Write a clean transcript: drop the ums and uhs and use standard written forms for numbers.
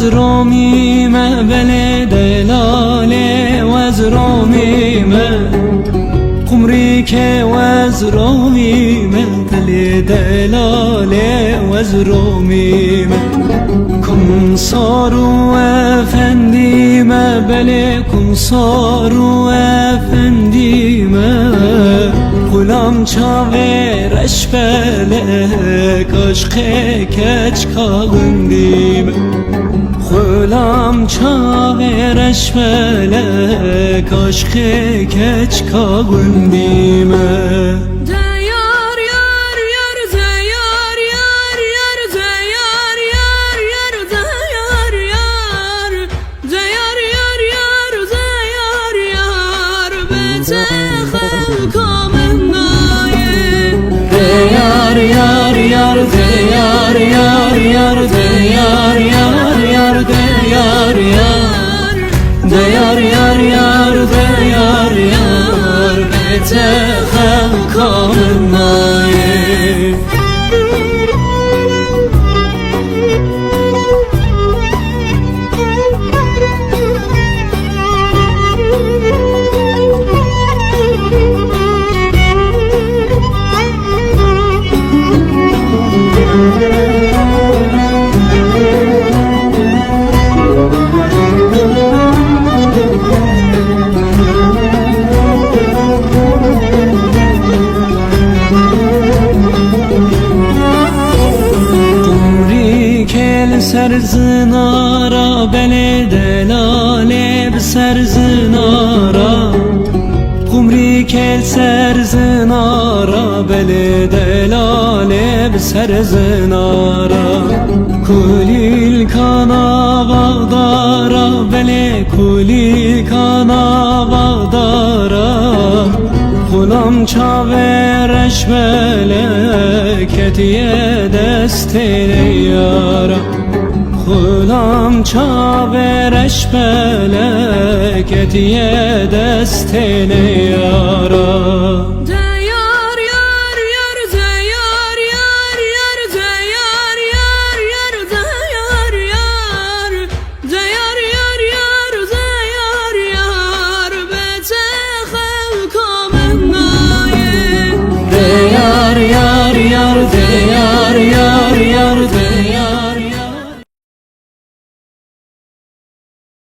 روميمة بلد دلالة وزروميمة قمريك وزروميمة بلد دلالة وزروميمة كن صاروا أفنديمة بلكم صاروا أفنديمة غلام çavereş belek aşkı keç kağındime غلام çavereş belek aşkı keç kağındime Yar yar yar de yar yar yar de yar yar yar de yar yar de yar yar yar de yar yar bete halkamnaye Serzinara bele delale serzinara Kumri kel serzinara bele delale serzinara Kulil kana vagdara bele kulil kana vagdara Gulam çavereş bele ketiye destele yara Gulam çavereş belek etiye destene yara